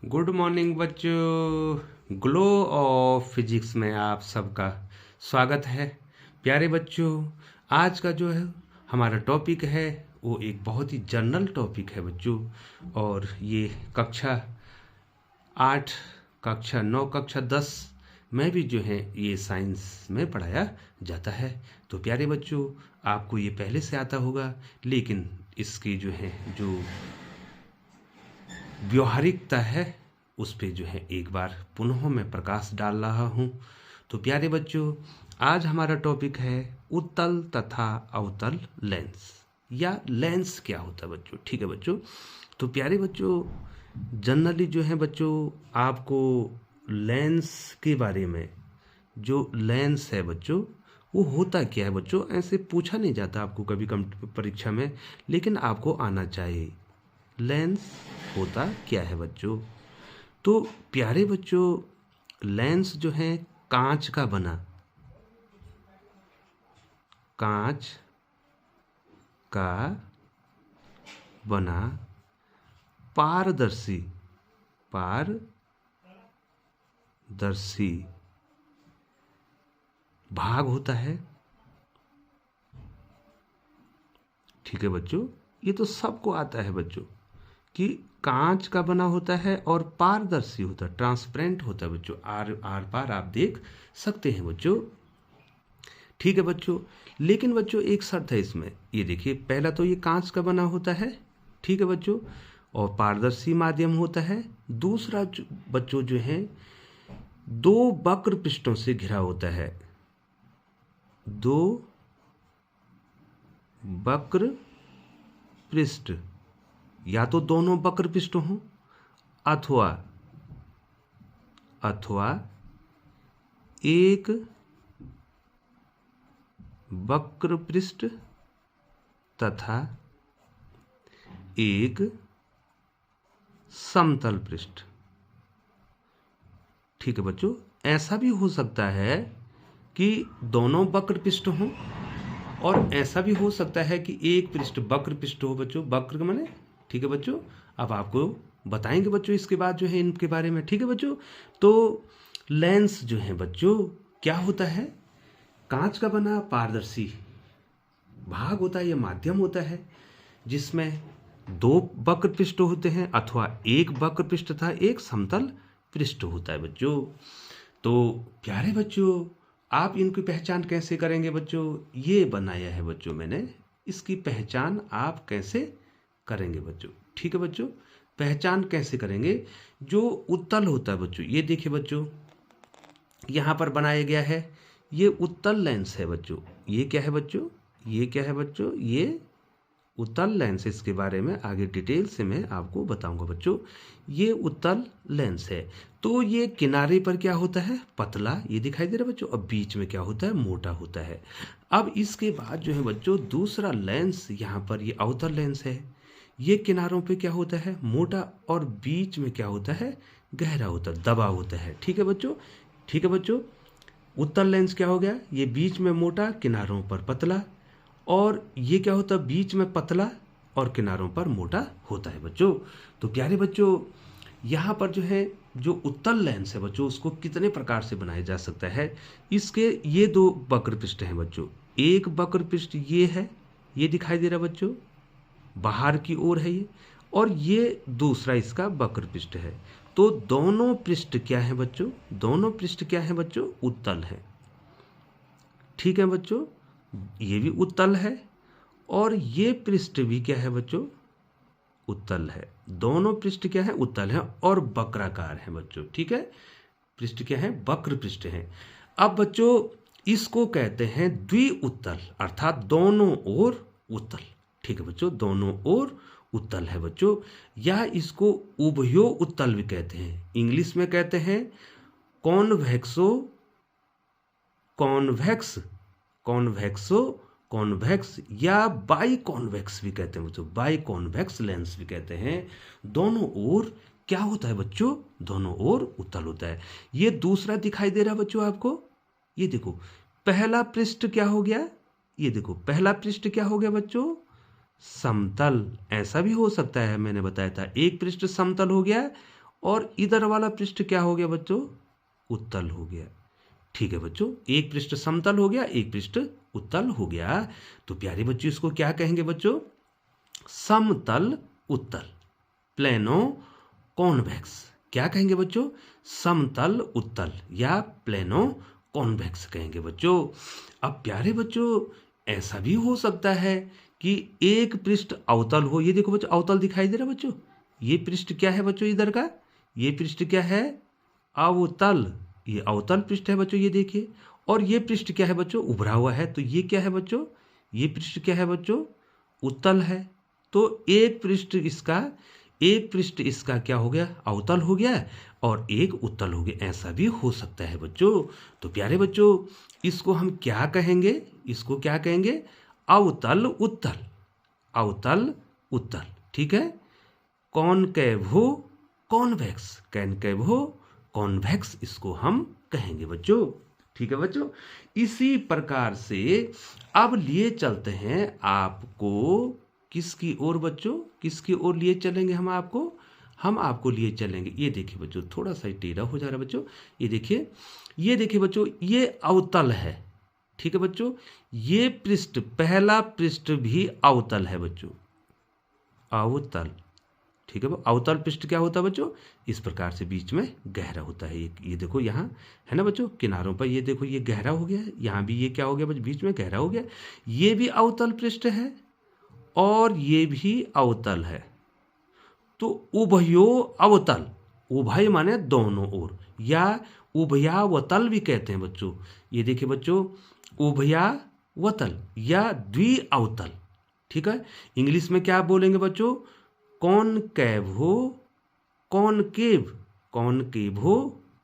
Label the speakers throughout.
Speaker 1: Good morning बच्चों। Glow of physics में आप सबका स्वागत है। प्यारे बच्चों, आज का जो है हमारा टॉपिक है वो एक बहुत ही जनरल टॉपिक है बच्चों। और ये कक्षा 8, कक्षा 9, कक्षा 10 में भी जो है ये साइंस में पढ़ाया जाता है। तो प्यारे बच्चों, आपको ये पहले से आता होगा, लेकिन इसकी जो है जो व्यवहारिकता है उस पे जो है एक बार पुनः मैं प्रकाश डाल रहा हूँ। तो प्यारे बच्चों, आज हमारा टॉपिक है उत्तल तथा अवतल लेंस, या लेंस क्या होता है बच्चों। ठीक है बच्चों, तो प्यारे बच्चों, जनरली जो है बच्चों आपको लेंस के बारे में, जो लेंस है बच्चों वो होता क्या है बच्चों, ऐसे पूछा नहीं जाता आपको कभी कम परीक्षा में, लेकिन आपको आना चाहिए लेंस होता क्या है बच्चों। तो प्यारे बच्चों, लेंस जो है कांच का बना, कांच का बना पारदर्शी भाग होता है। ठीक है बच्चों, ये तो सबको आता है बच्चों कि कांच का बना होता है और पारदर्शी होता है, ट्रांसपेरेंट होता है बच्चों, आर पार आप देख सकते हैं बच्चों। ठीक है बच्चों, लेकिन बच्चों एक शर्त है इसमें। ये देखिए, पहला तो ये कांच का बना होता है, ठीक है बच्चों, और पारदर्शी माध्यम होता है। दूसरा बच्चों जो है दो वक्र पृष्ठों से घिरा होता है, दो वक्र पृष्ठ, या तो दोनों वक्र पृष्ठ हों अथवा एक वक्र पृष्ठ तथा एक समतल पृष्ठ। ठीक है बच्चों, ऐसा भी हो सकता है कि दोनों वक्र पृष्ठ हों, और ऐसा भी हो सकता है कि एक पृष्ठ वक्र पृष्ठ हो बच्चों, वक्र का माने। ठीक है बच्चों, अब आपको बताएंगे बच्चों इसके बाद जो है इनके बारे में। ठीक है बच्चों, तो लेंस जो है बच्चों क्या होता है, कांच का बना पारदर्शी भाग होता है या माध्यम होता है, जिसमें दो वक्र पृष्ठ होते हैं अथवा एक वक्र पृष्ठ तथा एक समतल पृष्ठ होता है बच्चों। तो प्यारे बच्चों, आप इनकी पहचान कैसे करेंगे बच्चों, ये बनाया है बच्चों मैंने, इसकी पहचान आप कैसे करेंगे बच्चों। ठीक है बच्चों, पहचान कैसे करेंगे, जो उत्तल होता है बच्चों, ये देखिए बच्चों यहाँ पर बनाया गया है, ये उत्तल लेंस है बच्चों। ये क्या है बच्चों, ये क्या है बच्चों, ये उत्तल लेंस। इसके बारे में आगे डिटेल से मैं आपको बताऊंगा बच्चों। ये उत्तल लेंस है, तो ये किनारे पर क्या होता है, पतला, ये दिखाई दे रहा है बच्चों, और बीच में क्या होता है, मोटा होता है। अब इसके बाद जो है बच्चों दूसरा लेंस, यहाँ पर ये अवतल लेंस है, ये किनारों पे क्या होता है, मोटा, और बीच में क्या होता है, गहरा होता है, दबा होता है। ठीक है बच्चों, ठीक है बच्चों, उत्तल लेंस क्या हो गया, ये बीच में मोटा, किनारों पर पतला, और ये क्या होता है, बीच में पतला और किनारों पर मोटा होता है बच्चों। तो प्यारे बच्चों, यहाँ पर जो है जो उत्तल लेंस है बच्चों, उसको कितने प्रकार से बनाया जा सकता है। इसके ये दो वक्र पृष्ठ हैं बच्चों, एक वक्र पृष्ठ ये है, ये दिखाई दे रहा है बच्चों, बाहर की ओर है ये, और ये दूसरा इसका वक्र पृष्ठ है। तो दोनों पृष्ठ क्या है बच्चों, दोनों पृष्ठ क्या है बच्चों, उत्तल है। ठीक है बच्चों, ये भी उत्तल है, और ये पृष्ठ भी क्या है बच्चों, उत्तल है। दोनों पृष्ठ क्या है, उत्तल है और वक्राकार है बच्चों। ठीक है, पृष्ठ क्या है, वक्र पृष्ठ है। अब बच्चों इसको कहते हैं द्विउत्तल, अर्थात दोनों ओर उत्तल। ठीक है बच्चों, दोनों ओर उत्तल है बच्चों, या इसको उभयो उत्तल भी कहते हैं। इंग्लिश में कहते हैं कॉन्वेक्सो कॉन्वेक्स कॉन्वेक्सो कॉन्वेक्स, या बाई कॉन्वेक्स भी कहते हैं बच्चों, बाई कॉन्वेक्स लेंस भी कहते हैं। दोनों ओर क्या होता है बच्चों, दोनों ओर उत्तल होता है। ये दूसरा दिखाई दे रहा है बच्चों आपको, ये देखो पहला पृष्ठ क्या हो गया, ये देखो पहला पृष्ठ क्या हो गया बच्चों, समतल। ऐसा भी हो सकता है, मैंने बताया था, एक पृष्ठ समतल हो गया और इधर वाला पृष्ठ क्या हो गया बच्चों, उत्तल हो गया। ठीक है बच्चों, एक पृष्ठ समतल हो गया, एक पृष्ठ उत्तल हो गया। तो प्यारे बच्चों इसको क्या कहेंगे बच्चों, समतल उत्तल, प्लेनो कॉन्वेक्स। क्या कहेंगे बच्चों, समतल उत्तल या प्लेनो कॉन्वेक्स कहेंगे बच्चों। अब प्यारे बच्चों ऐसा भी हो सकता है कि एक पृष्ठ अवतल हो। ये देखो बच्चों अवतल दिखाई दे रहा है बच्चों, ये पृष्ठ क्या है बच्चों इधर का, ये पृष्ठ क्या है, अवतल, ये अवतल पृष्ठ है बच्चों, ये देखिए। और ये पृष्ठ क्या है बच्चों, उभरा हुआ है। तो ये क्या है बच्चों, ये पृष्ठ क्या है बच्चों, उत्तल है। तो एक पृष्ठ इसका क्या हो गया, अवतल हो गया, और एक उत्तल हो गया। ऐसा भी हो सकता है बच्चों। तो प्यारे बच्चों इसको हम क्या कहेंगे, इसको क्या कहेंगे, अवतल उत्तल, अवतल उत्तल। ठीक है, कॉनकेवो कॉन्वेक्स, कॉनकेवो कॉन्वेक्स इसको हम कहेंगे बच्चों। ठीक है बच्चों, इसी प्रकार से अब लिए चलते हैं आपको किसकी ओर बच्चों, किसकी ओर लिए चलेंगे हम आपको लिए चलेंगे। ये देखिए बच्चों थोड़ा सा टेढ़ा हो जा रहा है बच्चों, ये देखिए बच्चों, ये अवतल है। ठीक है बच्चों, ये पृष्ठ, पहला पृष्ठ भी अवतल है बच्चों, अवतल। ठीक है, अवतल पृष्ठ क्या होता है बच्चों, इस प्रकार से बीच में गहरा होता है। ये देखो यहाँ है ना बच्चों, किनारों पर ये देखो ये गहरा हो गया है, यहाँ भी ये क्या हो गया बच्चों, बीच में गहरा हो गया। ये भी अवतल पृष्ठ है और ये भी अवतल है। तो उभयो अवतल, उभय माने दोनों ओर, या उभयावतल भी कहते हैं बच्चों। ये देखिए बच्चों, उभयावतल या द्विअवतल। ठीक है, इंग्लिश में क्या बोलेंगे बच्चों, कॉनकेवो कॉनकेव, कॉनकेवो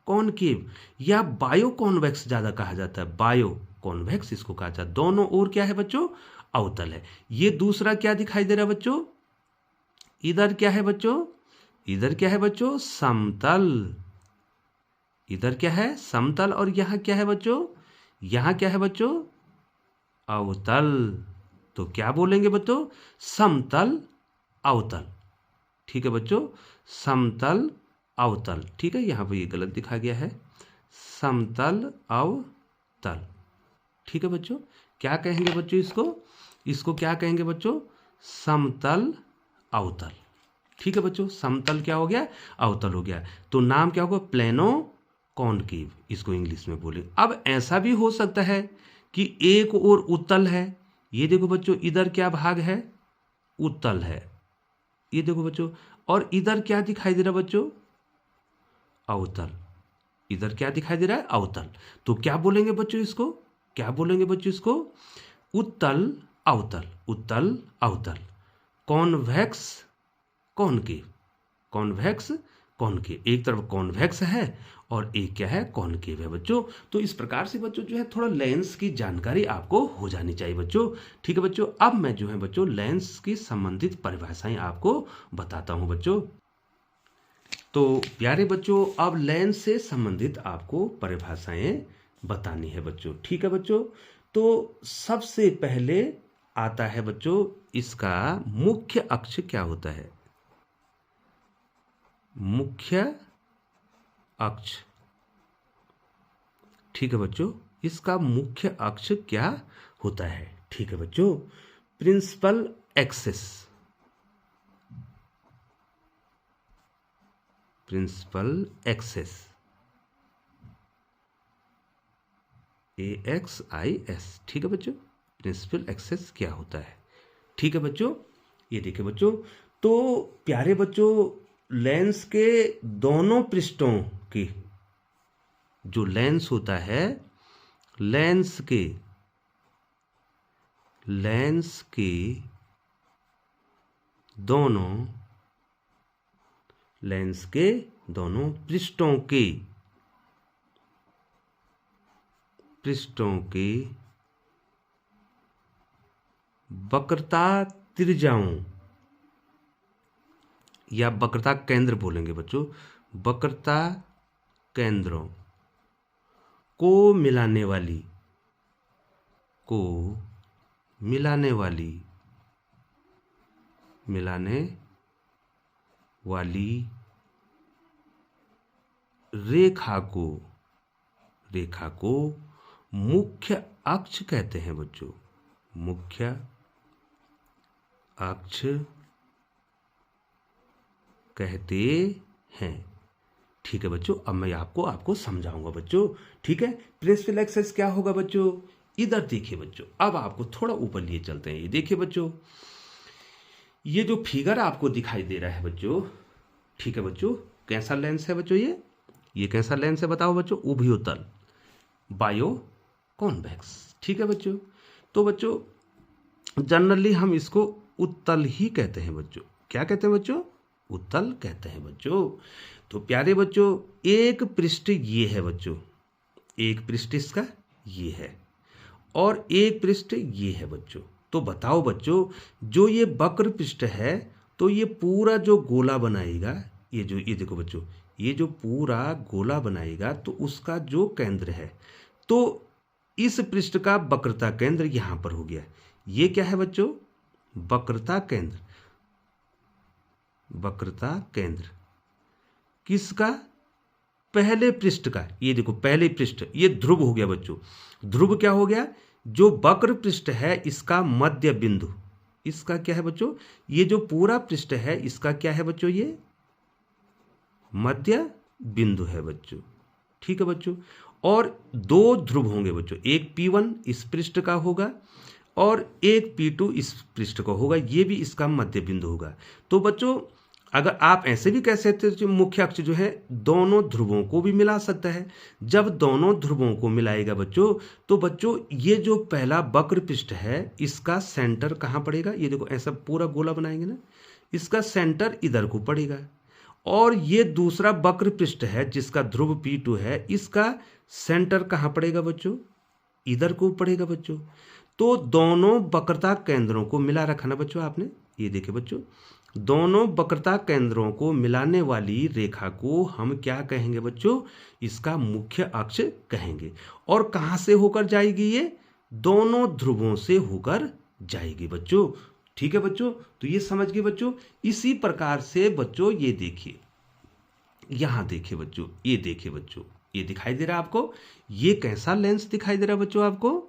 Speaker 1: कॉनकेव, या बायो कॉन्वेक्स ज्यादा कहा जाता है, बायो कॉन्वेक्स इसको कहा जाता है। दोनों ओर क्या है बच्चों, अवतल है। ये दूसरा क्या दिखाई दे रहा है बच्चों, इधर क्या है बच्चों, इधर क्या है बच्चों, समतल, इधर क्या है समतल, और यहां क्या है बच्चों, यहां क्या है बच्चों, अवतल। तो क्या बोलेंगे बच्चों, समतल अवतल। ठीक है बच्चों, समतल अवतल। ठीक है, यहां पर ये गलत दिखा गया है, समतल अवतल। ठीक है बच्चों, क्या कहेंगे बच्चों इसको क्या कहेंगे बच्चों, समतल अवतल। ठीक है बच्चों, समतल क्या हो गया, अवतल हो गया। तो नाम क्या होगा, प्लेनो कॉनकेव इसको इंग्लिश में बोले। अब ऐसा भी हो सकता है कि एक और उत्तल है। ये देखो बच्चों, इधर क्या भाग है, उत्तल है, ये देखो बच्चों। और इधर क्या दिखाई दे रहा है बच्चों, अवतल, इधर क्या दिखाई दे रहा है, अवतल। तो क्या बोलेंगे बच्चों इसको, क्या बोलेंगे बच्चों इसको, उत्तल अवतल, उत्तल अवतल, कॉन्वेक्स कॉनकेव, कॉन्वेक्स कॉनकेव। एक तरफ कॉन्वेक्स है और एक क्या है, कॉनकेव है बच्चों। तो इस प्रकार से बच्चों जो है थोड़ा लेंस की जानकारी आपको हो जानी चाहिए बच्चों। ठीक है बच्चों, अब मैं जो है बच्चों लेंस की संबंधित परिभाषाएं आपको बताता हूं बच्चों। तो प्यारे बच्चों अब लेंस से संबंधित आपको परिभाषाएं बतानी है बच्चों। ठीक है बच्चों, तो सबसे पहले आता है बच्चों इसका मुख्य अक्ष क्या होता है, मुख्य अक्ष। ठीक है बच्चों, इसका मुख्य अक्ष क्या होता है। ठीक है बच्चों, principal axis, principal axis, AXIS। ठीक है बच्चों, प्रिंसिपल एक्सिस क्या होता है। ठीक है बच्चों, ये देखिए बच्चों, तो प्यारे बच्चों लेंस के दोनों पृष्ठों की जो लेंस होता है, लेंस के दोनों, लेंस के दोनों पृष्ठों के वक्रता त्रिज्याओं या वक्रता केंद्र बोलेंगे बच्चों, वक्रता केंद्रों को मिलाने वाली रेखा को मुख्य अक्ष कहते हैं बच्चों, मुख्य अक्ष कहते हैं। ठीक है बच्चों, अब मैं आपको समझाऊंगा बच्चों। ठीक है, प्रेस्टल एक्सेस क्या होगा बच्चों? इधर देखिए बच्चों, अब आपको थोड़ा ऊपर लिए चलते हैं। ये देखिए बच्चों, ये जो फिगर आपको दिखाई दे रहा है बच्चों, ठीक है बच्चों, कैसा लेंस है बच्चों? ये कैसा लेंस है बताओ बच्चों? उभयोतल, बायो कॉन्वेक्स। ठीक है बच्चों, तो बच्चों जनरली हम इसको उत्तल ही कहते हैं बच्चों। क्या कहते हैं बच्चों? उत्तल कहते हैं बच्चों। तो प्यारे बच्चों, एक पृष्ठ ये है बच्चों, एक पृष्ठ इसका ये है और एक पृष्ठ ये है बच्चों। तो बताओ बच्चों, जो ये वक्र पृष्ठ है तो ये पूरा जो गोला बनाएगा, ये देखो बच्चों, ये जो पूरा गोला बनाएगा तो उसका जो केंद्र है, तो इस पृष्ठ का वक्रता केंद्र यहां पर हो गया। ये क्या है बच्चों? वक्रता केंद्र। वक्रता केंद्र किसका? पहले पृष्ठ का। ये देखो पहले पृष्ठ, ये ध्रुव हो गया बच्चों। ध्रुव क्या हो गया? जो वक्र पृष्ठ है इसका मध्य बिंदु, इसका क्या है बच्चों? ये जो पूरा पृष्ठ है इसका क्या है बच्चों? ये मध्य बिंदु है बच्चों। ठीक है बच्चों, और दो ध्रुव होंगे बच्चों, एक P1 इस पृष्ठ का होगा और एक P2 इस पृष्ठ का होगा, ये भी इसका मध्य बिंदु होगा। तो बच्चों अगर आप ऐसे भी कह सकते हो, मुख्य अक्ष जो है दोनों ध्रुवों को भी मिला सकता है। जब दोनों ध्रुवों को मिलाएगा बच्चों, तो बच्चों ये जो पहला वक्र पृष्ठ है इसका सेंटर कहाँ पड़ेगा? ये देखो ऐसा पूरा गोला बनाएंगे ना, इसका सेंटर इधर को पड़ेगा। और ये दूसरा वक्र पृष्ठ है जिसका ध्रुव P2 है, इसका सेंटर कहाँ पड़ेगा बच्चों? इधर को पड़ेगा बच्चों। तो दोनों वक्रता केंद्रों को मिला रखा ना बच्चों आपने। ये देखिए बच्चों, दोनों वक्रता केंद्रों को मिलाने वाली रेखा को हम क्या कहेंगे बच्चों? इसका मुख्य अक्ष कहेंगे। और कहां से होकर जाएगी? ये दोनों ध्रुवों से होकर जाएगी बच्चों। ठीक है बच्चों, तो ये समझ गए बच्चों। इसी प्रकार से बच्चों ये देखिए, यहां देखिए बच्चों, ये देखिए बच्चों, ये दिखाई दे रहा है आपको? ये कैसा लेंस दिखाई दे रहा है बच्चों आपको?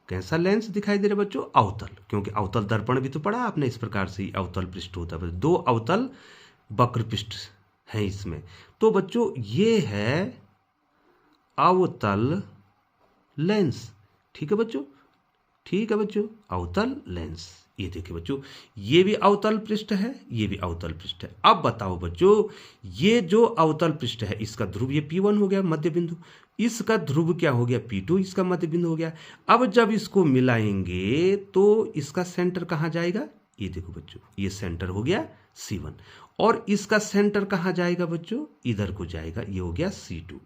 Speaker 1: कैसा लेंस दिखाई दे रहा है बच्चों? अवतल, क्योंकि अवतल दर्पण भी तो पढ़ा आपने। इस प्रकार से अवतल पृष्ठ होता है, दो अवतल वक्र पृष्ठ है इसमें। तो बच्चों ये है अवतल लेंस। ठीक है बच्चों, ठीक है बच्चों, अवतल लेंस। ये देखिए बच्चों, ये भी अवतल पृष्ठ है, ये भी अवतल पृष्ठ है। अब बताओ बच्चों, ये जो अवतल पृष्ठ है इसका ध्रुव ये P1 हो गया मध्य बिंदु, इसका ध्रुव क्या हो गया? P2 इसका मध्य बिंदु हो गया। अब जब इसको मिलाएंगे तो इसका सेंटर कहाँ जाएगा? ये देखो बच्चों, ये सेंटर हो गया C1 और इसका सेंटर कहाँ जाएगा बच्चों? इधर को जाएगा, ये हो गया C2।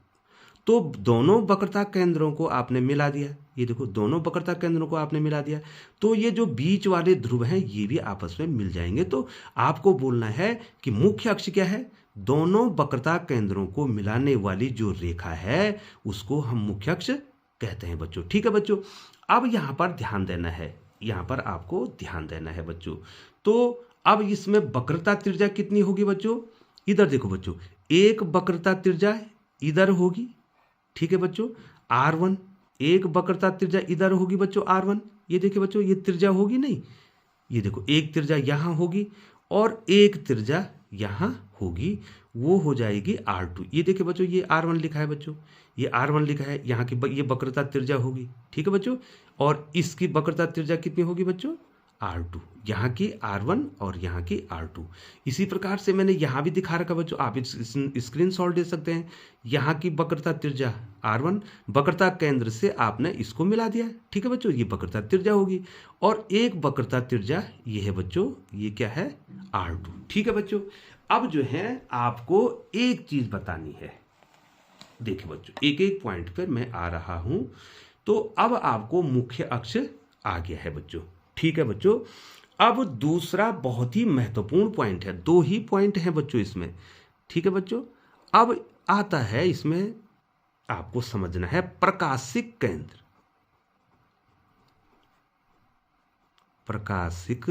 Speaker 1: तो दोनों वक्रता केंद्रों को आपने मिला दिया। ये देखो, दोनों वक्रता केंद्रों को आपने मिला दिया, तो ये जो बीच वाले ध्रुव हैं ये भी आपस में मिल जाएंगे। तो आपको बोलना है कि मुख्य अक्ष क्या है? दोनों वक्रता केंद्रों को मिलाने वाली जो रेखा है उसको हम मुख्य अक्ष कहते हैं बच्चों। ठीक है बच्चों, अब यहां पर ध्यान देना है, यहां पर आपको ध्यान देना है बच्चों। तो अब इसमें वक्रता त्रिज्या कितनी होगी बच्चों? इधर देखो बच्चों, एक वक्रता त्रिज्या इधर होगी। ठीक है बच्चों, R1, एक वक्रता त्रिज्या इधर होगी बच्चों R1। ये देखिए बच्चों, ये त्रिज्या होगी नहीं, ये देखो एक त्रिज्या यहां होगी और एक त्रिज्या यहां होगी, वो हो जाएगी R2। ये देखिए बच्चों, ये R1 लिखा है बच्चों, ये R1 लिखा है, यहाँ की ये वक्रता त्रिज्या होगी। ठीक है बच्चों, और इसकी वक्रता त्रिज्या कितनी होगी बच्चों? R2। यहाँ की R1 और यहाँ की R2। इसी प्रकार से मैंने यहाँ भी दिखा रखा बच्चों, आप स्क्रीनशॉट दे सकते हैं। यहाँ की वक्रता त्रिज्या R1, वक्रता केंद्र से आपने इसको मिला दिया। ठीक है बच्चों, ये वक्रता त्रिज्या होगी और एक वक्रता त्रिज्या ये है बच्चों, ये क्या है? R2। ठीक है बच्चों, अब जो है आपको एक चीज बतानी है। देखिए बच्चों, एक एक पॉइंट पर मैं आ रहा हूं। तो अब आपको मुख्य अक्ष आ गया है बच्चों। ठीक है बच्चों, अब दूसरा बहुत ही महत्वपूर्ण पॉइंट है, दो ही पॉइंट हैं बच्चों इसमें। ठीक है बच्चों, अब आता है इसमें आपको समझना है प्रकाशिक केंद्र। प्रकाशिक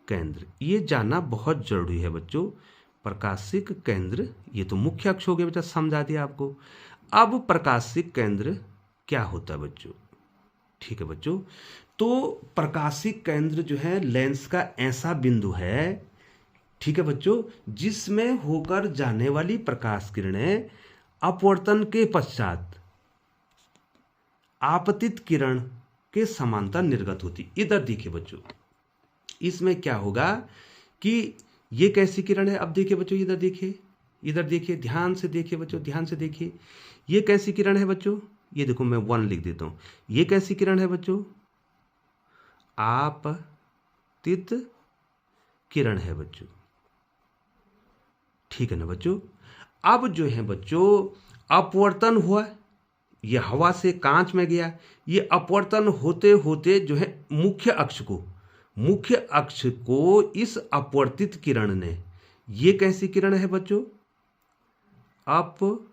Speaker 1: केंद्र ये जानना बहुत जरूरी है बच्चों। प्रकाशिक केंद्र, ये तो मुख्य अक्ष हो गया बेटा, समझा दिया आपको। अब प्रकाशिक केंद्र क्या होता है बच्चों? ठीक है बच्चों, तो प्रकाशिक केंद्र जो है लेंस का ऐसा बिंदु है, ठीक है बच्चों, जिसमें होकर जाने वाली प्रकाश किरणें अपवर्तन के पश्चात आपतित किरण के समांतर निर्गत होती। इधर देखिए बच्चों, इसमें क्या होगा कि ये कैसी किरण है? अब देखिए बच्चों, इधर देखिए, इधर देखिए, ध्यान से देखिए बच्चों, ध्यान से देखिए, ये कैसी किरण है बच्चों? ये देखो, मैं 1 लिख देता हूं। ये कैसी किरण है बच्चों? आपतित किरण है बच्चों, ठीक है ना बच्चों। अब जो है बच्चों, अपवर्तन हुआ, ये हवा से कांच में गया, ये अपवर्तन होते होते जो है मुख्य अक्ष को इस अपवर्तित किरण ने, ये कैसी किरण है बच्चों? अपवर्तित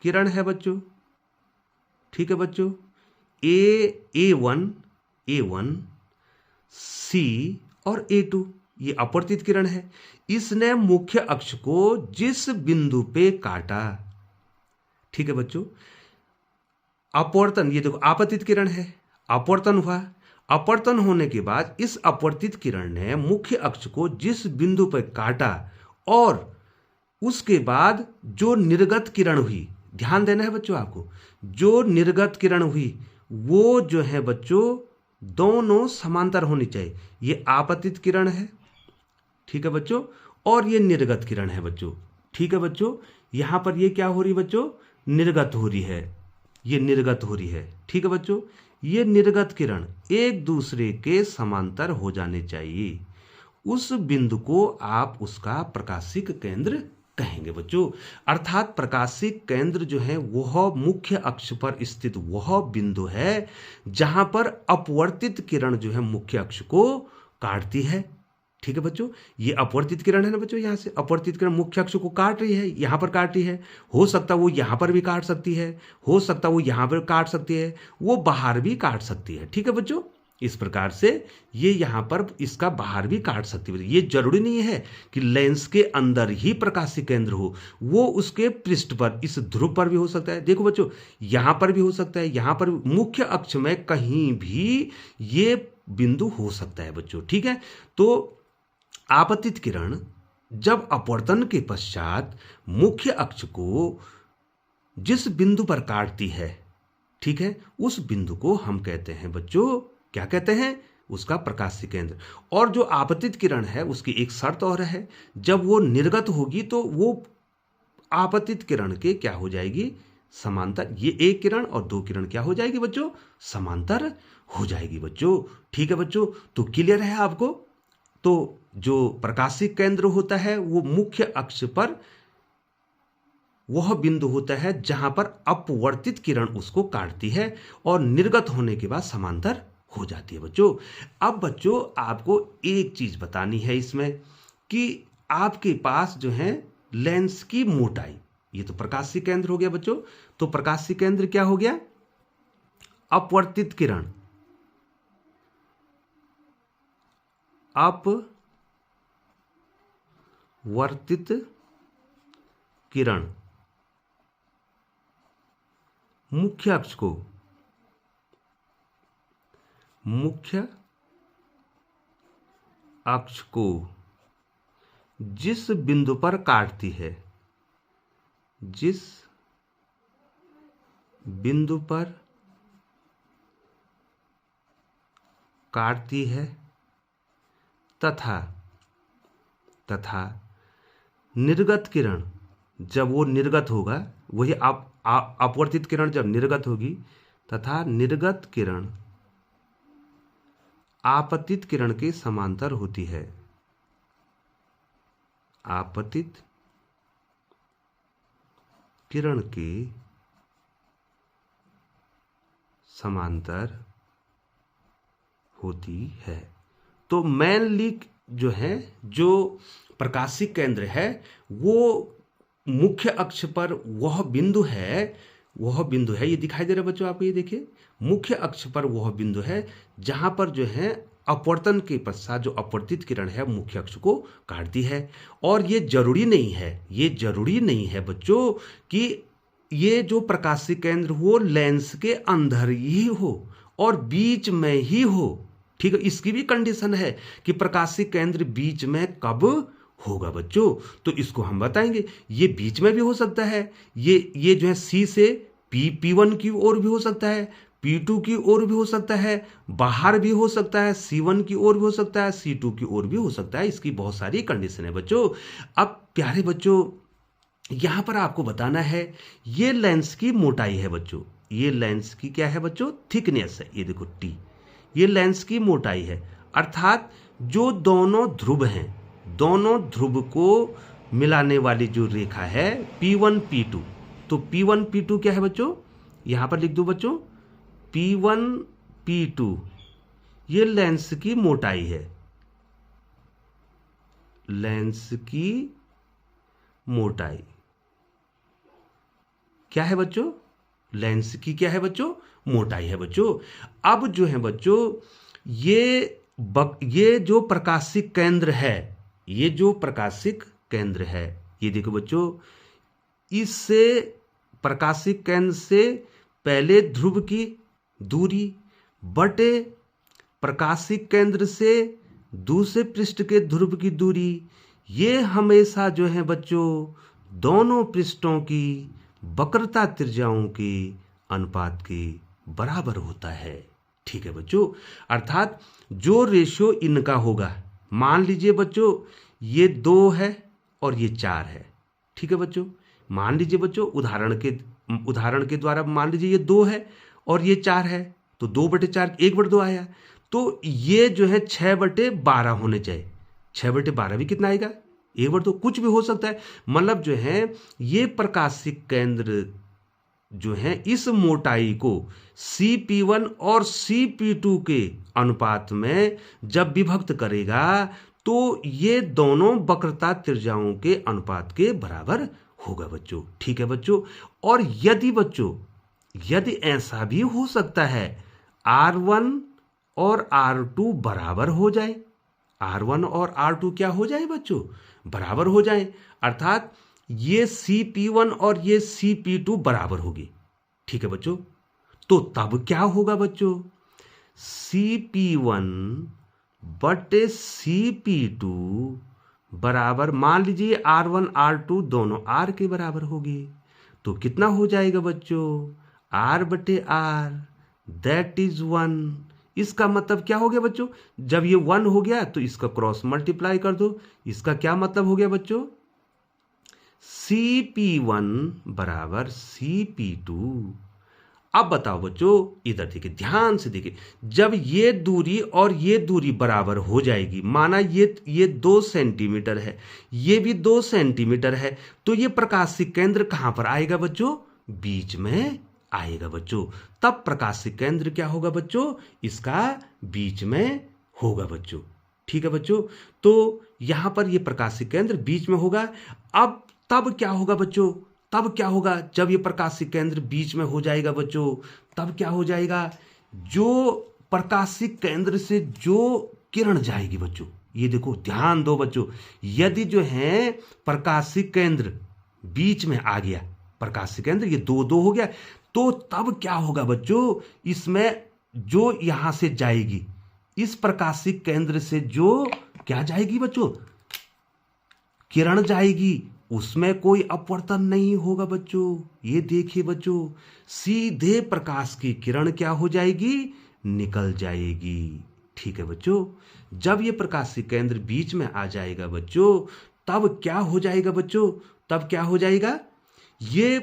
Speaker 1: किरण है बच्चों, ठीक है बच्चों। A1, C और A2 ये अपवर्तित किरण है। इसने मुख्य अक्ष को जिस बिंदु पे काटा, ठीक है बच्चों, अपवर्तन, ये देखो आपतित किरण है, अपवर्तन हुआ, अपवर्तन होने के बाद इस अपवर्तित किरण ने मुख्य अक्ष को जिस बिंदु पर काटा और उसके बाद जो निर्गत किरण हुई, ध्यान देना है बच्चों आपको, जो निर्गत किरण हुई वो जो है बच्चों दोनों समांतर होनी चाहिए। ये आपतित किरण है, ठीक है बच्चों, और ये निर्गत किरण है बच्चों, ठीक है बच्चों। यहां पर ये क्या हो रही बच्चों? निर्गत हो रही है, ये निर्गत हो रही है, ठीक है बच्चों। ये निर्गत किरण एक दूसरे के समांतर हो जाने चाहिए। उस बिंदु को आप उसका प्रकाशिक केंद्र कहेंगे बच्चों। अर्थात प्रकाशिक केंद्र जो है वह मुख्य अक्ष पर स्थित वह बिंदु है जहां पर अपवर्तित किरण जो है मुख्य अक्ष को काटती है, ठीक है बच्चों। ये अपवर्तित किरण है ना बच्चों, यहां से अपवर्तित किरण मुख्य अक्ष को काट रही है, यहां पर काट रही है। हो सकता है वो यहां पर भी काट सकती है, हो सकता है वो यहां पर काट सकती है, वो बाहर भी काट सकती है, ठीक है बच्चों। इस प्रकार से ये यहां पर इसका बाहर भी काट सकती है। ये जरूरी नहीं है कि लेंस के अंदर ही प्रकाशिक केंद्र हो, वो उसके पृष्ठ पर, इस ध्रुव पर भी हो सकता है। देखो बच्चों, यहां पर भी हो सकता है, यहां पर मुख्य अक्ष में कहीं भी ये बिंदु हो सकता है बच्चों, ठीक है। तो आपतित किरण जब अपवर्तन के पश्चात मुख्य अक्ष को जिस बिंदु पर काटती है, ठीक है, उस बिंदु को हम कहते हैं बच्चों, क्या कहते हैं? उसका प्रकाशिक केंद्र। और जो आपतित किरण है उसकी एक शर्त और है, जब वो निर्गत होगी तो वो आपतित किरण के क्या हो जाएगी? समांतर। ये एक किरण और दो किरण क्या हो जाएगी बच्चों? समांतर हो जाएगी बच्चों, ठीक है बच्चों। तो क्लियर है आपको? तो जो प्रकाशिक केंद्र होता है वो मुख्य अक्ष पर वह बिंदु होता है जहां पर अपवर्तित किरण उसको काटती है और निर्गत होने के बाद समांतर हो जाती है बच्चों। अब बच्चों आपको एक चीज बतानी है इसमें कि आपके पास जो है लेंस की मोटाई, ये तो प्रकाशिक केंद्र हो गया बच्चों। तो प्रकाशिक केंद्र क्या हो गया? अपवर्तित किरण, अपवर्तित किरण मुख्य अक्ष को, मुख्य अक्ष को जिस बिंदु पर काटती है, जिस बिंदु पर काटती है तथा निर्गत किरण जब वो निर्गत होगा, वही अपवर्तित किरण जब निर्गत होगी तथा निर्गत किरण आपतित किरण के समांतर होती है, आपतित किरण के समांतर होती है। तो मेनली जो है, जो प्रकाशिक केंद्र है वो मुख्य अक्ष पर वह बिंदु है, ये दिखाई दे रहा है बच्चों आपको, ये देखिए, मुख्य अक्ष पर वह बिंदु है जहां पर जो है अपवर्तन के पश्चात जो अपवर्तित किरण है मुख्य अक्ष को काटती है। और ये जरूरी नहीं है बच्चों कि ये जो प्रकाशीय केंद्र हो लेंस के अंदर ही हो और बीच में ही हो। ठीक है, इसकी भी कंडीशन है कि प्रकाशीय केंद्र बीच में कब होगा बच्चों, तो इसको हम बताएंगे। ये बीच में भी हो सकता है, ये जो है सी से P1 की ओर भी हो सकता है, P2 की ओर भी हो सकता है, बाहर भी हो सकता है, C1 की ओर भी हो सकता है, C2 की ओर भी हो सकता है। इसकी बहुत सारी कंडीशन है बच्चों। अब प्यारे बच्चों, यहां पर आपको बताना है ये लेंस की मोटाई है बच्चों। ये लेंस की क्या है बच्चों? थिकनेस है। ये देखो T, ये लेंस की मोटाई है। अर्थात जो दोनों ध्रुव हैं, दोनों ध्रुव को मिलाने वाली जो रेखा है P1 P2, तो P1 P2 क्या है बच्चों? यहां पर लिख दो बच्चों, P1 P2 ये लेंस की मोटाई है। लेंस की मोटाई क्या है बच्चों? लेंस की क्या है बच्चों? मोटाई है बच्चों। अब जो है बच्चों, ये जो प्रकाशिक केंद्र है, ये जो प्रकाशिक केंद्र है, ये देखो बच्चों, इससे प्रकाशिक केंद्र से पहले ध्रुव की दूरी बटे प्रकाशिक केंद्र से दूसरे पृष्ठ के ध्रुव की दूरी, ये हमेशा जो है बच्चों दोनों पृष्ठों की वक्रता त्रिज्याओं के अनुपात के बराबर होता है। ठीक है बच्चों, अर्थात जो रेशियो इनका होगा, मान लीजिए बच्चों ये 2 है और ये 4 है। ठीक है बच्चों, मान लीजिए बच्चों उदाहरण के द्वारा मान लीजिए ये 2 है और ये 4 है, तो 2/4 1/2 आया। तो ये जो है 6/12 होने चाहिए। 6/12 भी कितना आएगा? 1/2। कुछ भी हो सकता है। मतलब जो है ये प्रकाशिक केंद्र जो है इस मोटाई को CP1 और CP2 के अनुपात में जब विभक्त करेगा तो ये दोनों वक्रता त्रिज्याओं के अनुपात के बराबर होगा बच्चों। ठीक है बच्चों, और यदि ऐसा भी हो सकता है R1 और R2 बराबर हो जाए, R1 और R2 क्या हो जाए बच्चों? बराबर हो जाए। अर्थात ये CP1 और ये CP2 बराबर होगी। ठीक है बच्चों, तो तब क्या होगा बच्चों? CP1 बटे CP2 बराबर, मान लीजिए R1 R2 दोनों R के बराबर होगी, तो कितना हो जाएगा बच्चों? R/R, that is 1। इसका मतलब क्या हो गया बच्चों? जब ये 1 हो गया तो इसका क्रॉस मल्टीप्लाई कर दो। इसका क्या मतलब हो गया बच्चों? CP1 बराबर CP2। अब बताओ बच्चों, इधर देखिए, ध्यान से देखिए, जब ये दूरी और ये दूरी बराबर हो जाएगी, माना ये 2 सेंटीमीटर है, ये भी 2 सेंटीमीटर है, तो ये प्रकाशिक केंद्र कहां पर आएगा बच्चों? बीच में आएगा बच्चों। तब प्रकाशिक केंद्र क्या होगा बच्चों? इसका बीच में होगा बच्चों। ठीक है बच्चों, तो यहां पर ये प्रकाशिक केंद्र बीच में होगा। अब तब क्या होगा बच्चों? तब क्या होगा जब ये प्रकाशिक केंद्र बीच में हो जाएगा बच्चों? तब क्या हो जाएगा? जो प्रकाशिक केंद्र से जो किरण जाएगी बच्चों, ये देखो ध्यान दो बच्चों, यदि जो है प्रकाशिक केंद्र बीच में आ गया, प्रकाशिक केंद्र ये 2 हो गया, तो तब क्या होगा बच्चों? इसमें जो यहां से जाएगी, इस प्रकाशिक केंद्र से जो क्या जाएगी बच्चों? किरण जाएगी, उसमें कोई अपवर्तन नहीं होगा बच्चों। ये देखिए बच्चों, सीधे प्रकाश की किरण क्या हो जाएगी? निकल जाएगी। ठीक है बच्चों, जब ये प्रकाशिक केंद्र बीच में आ जाएगा बच्चों, तब क्या हो जाएगा बच्चों? तब क्या हो जाएगा? ये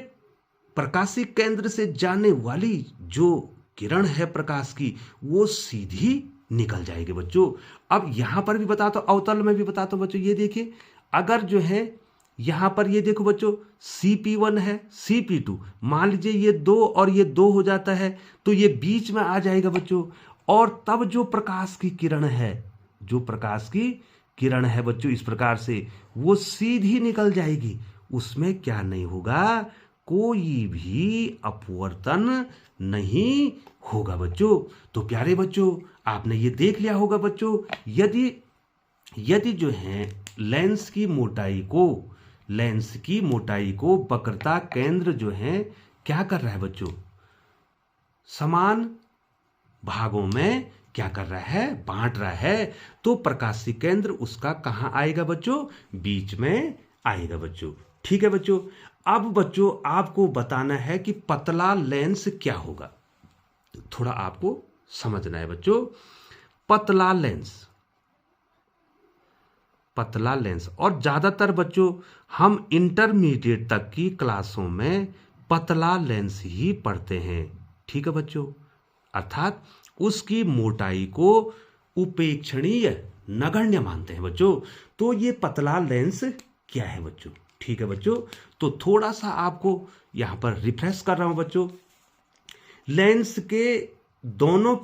Speaker 1: प्रकाशिक केंद्र से जाने वाली जो किरण है प्रकाश की, वो सीधी निकल जाएगी बच्चों। अब यहां पर भी बताता हूं, अवतल में भी बताता हूं बच्चों। ये देखिए, अगर जो है यहां पर ये देखो बच्चों, CP1 है, CP2, मान लीजिए ये 2 और ये 2 हो जाता है, तो ये बीच में आ जाएगा बच्चों। और तब जो प्रकाश की किरण है, जो प्रकाश की किरण है बच्चों, इस प्रकार से वो सीधी निकल जाएगी। उसमें क्या नहीं होगा? कोई भी अपवर्तन नहीं होगा बच्चों। तो प्यारे बच्चों, आपने ये देख लिया होगा बच्चों, यदि जो है लेंस की मोटाई को वक्रता केंद्र जो है क्या कर रहा है बच्चों, समान भागों में क्या कर रहा है, बांट रहा है, तो प्रकाशीय केंद्र उसका कहां आएगा बच्चों, बीच में आएगा बच्चों। ठीक है बच्चों। अब बच्चों आपको बताना है कि पतला लेंस क्या होगा, थोड़ा आपको समझना है बच्चों। पतला लेंस और ज्यादातर बच्चों हम इंटरमीडिएट तक की क्लासों में पतला लेंस ही पढ़ते हैं। ठीक है बच्चों, अर्थात उसकी मोटाई को उपेक्षणीय नगण्य मानते हैं बच्चों। तो ये पतला लेंस क्या है बच्चों। ठीक है बच्चों, तो थोड़ा सा आपको यहां पर रिफ्रेश कर रहा हूं बच्चों। लेंस के दोनों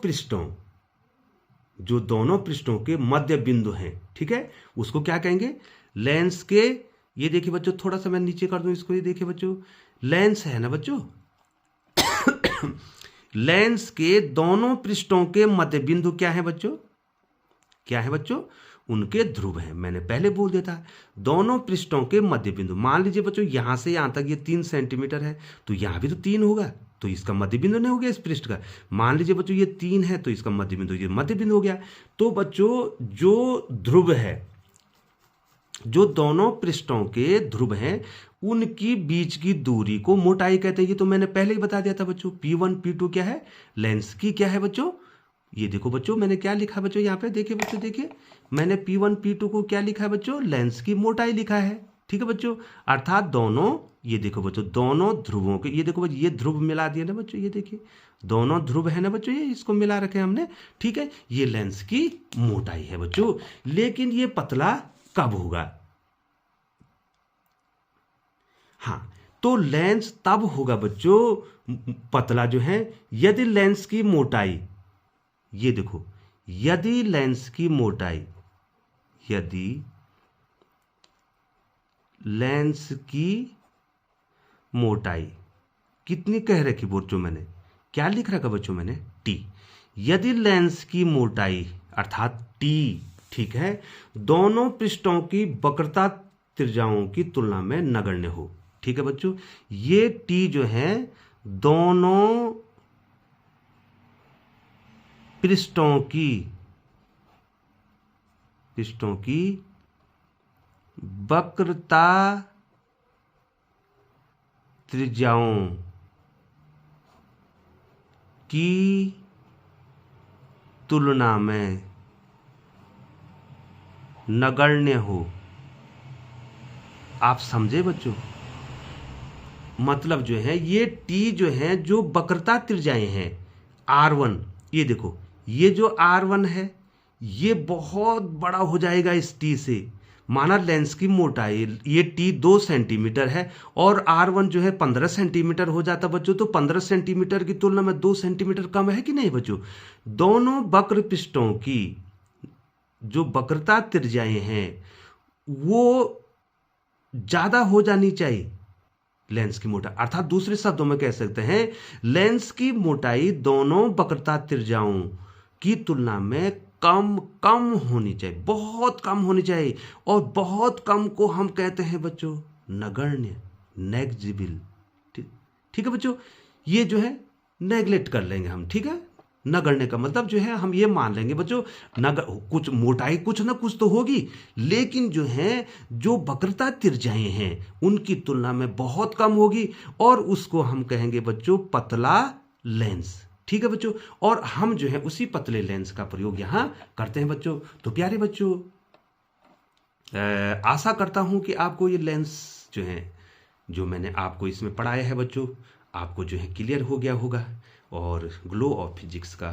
Speaker 1: पृष्ठों के मध्य बिंदु हैं, ठीक है, उसको क्या कहेंगे, लेंस के, ये देखिए बच्चों, थोड़ा सा मैं नीचे कर दूं इसको, ये देखिए बच्चों, लेंस है ना बच्चों लेंस के दोनों पृष्ठों के मध्य बिंदु क्या है बच्चों, उनके ध्रुव हैं। मैंने पहले बोल दिया था, दोनों पृष्ठों के मध्य बिंदु, मान लीजिए बच्चों यहां से यहां तक ये 3 सेंटीमीटर है, तो यहां भी तो 3 होगा, तो इसका मध्य बिंदु नहीं हो गया इस पृष्ठ का। मान लीजिए बच्चों ये 3 है, तो इसका मध्य बिंदु, ये मध्य बिंदु हो गया। तो बच्चों जो ध्रुव है, जो दोनों पृष्ठों के ध्रुव हैं, उनकी बीच की दूरी को मोटाई कहते हैं। ये तो मैंने पहले ही बता दिया था बच्चों। P1 P2 क्या है, लेंस की क्या है बच्चों, ये देखो बच्चों मैंने क्या लिखा बच्चों, यहाँ पे देखिए बच्चों, देखिए मैंने P1 P2 को क्या लिखा है बच्चों, लेंस की मोटाई लिखा है। ठीक है बच्चों, अर्थात दोनों, ये देखो बच्चों, दोनों ध्रुवों के, ये देखो बच्चों, ये ध्रुव मिला दिया ना बच्चों, ये देखिए दोनों ध्रुव है ना बच्चों, ये इसको मिला रखे हमने। ठीक है, ये लेंस की मोटाई है बच्चों। लेकिन ये पतला कब होगा, हाँ, तो लेंस तब होगा बच्चों पतला जो है, यदि लेंस की मोटाई, ये देखो, यदि लेंस की मोटाई कितनी कह रखी बच्चों, मैंने क्या लिख रखा बच्चों, मैंने T। यदि लेंस की मोटाई अर्थात T, ठीक है, दोनों पृष्ठों की वक्रता त्रिज्याओं की तुलना में नगण्य हो। ठीक है बच्चों, ये T जो है दोनों पृष्ठों की वक्रता त्रिज्याओं की तुलना में नगण्य हो। आप समझे बच्चों, मतलब जो है ये T जो है, जो वक्रता त्रिज्याएं हैं R1, ये देखो, ये जो R1 है ये बहुत बड़ा हो जाएगा इस T से। माना लेंस की मोटाई ये T 2 सेंटीमीटर है और R1 जो है 15 सेंटीमीटर हो जाता बच्चों, तो 15 सेंटीमीटर की तुलना में 2 सेंटीमीटर कम है कि नहीं बच्चों। दोनों वक्र पृष्ठों की जो वक्रता त्रिज्याएं हैं वो ज्यादा हो जानी चाहिए लेंस की मोटाई, अर्थात दूसरे शब्दों में कह सकते हैं लेंस की मोटाई दोनों वक्रता त्रिज्याओं की तुलना में कम होनी चाहिए, बहुत कम होनी चाहिए। और बहुत कम को हम कहते हैं बच्चों नगण्य, नेग्लिजिबल। ठीक है बच्चों, ये जो है नेग्लेक्ट कर लेंगे हम। ठीक है, नगण्य का मतलब जो है हम ये मान लेंगे बच्चों, कुछ मोटाई कुछ ना कुछ तो होगी, लेकिन जो है जो वक्रता त्रिज्याएं हैं उनकी तुलना में बहुत कम होगी, और उसको हम कहेंगे बच्चों पतला लेंस। ठीक है बच्चों, और हम जो है उसी पतले लेंस का प्रयोग यहां करते हैं बच्चों। तो प्यारे बच्चों, आशा करता हूं कि आपको ये लेंस जो है, जो मैंने आपको इसमें पढ़ाया है बच्चों, आपको जो है क्लियर हो गया होगा। और ग्लो ऑफ फिजिक्स का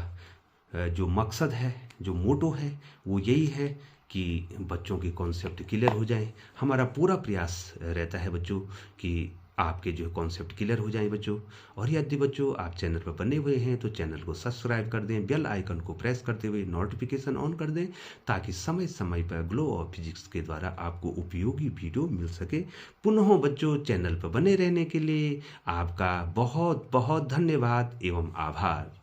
Speaker 1: जो मकसद है, जो मोटो है, वो यही है कि बच्चों की कॉन्सेप्ट क्लियर हो जाए। हमारा पूरा प्रयास रहता है बच्चों कि आपके जो कॉन्सेप्ट क्लियर हो जाए बच्चों। और यदि बच्चों आप चैनल पर बने हुए हैं तो चैनल को सब्सक्राइब कर दें, बेल आइकन को प्रेस करते हुए नोटिफिकेशन ऑन कर दें, ताकि समय समय पर ग्लो ऑफ फिजिक्स के द्वारा आपको उपयोगी वीडियो मिल सके। पुनः बच्चों चैनल पर बने रहने के लिए आपका बहुत बहुत धन्यवाद एवं आभार।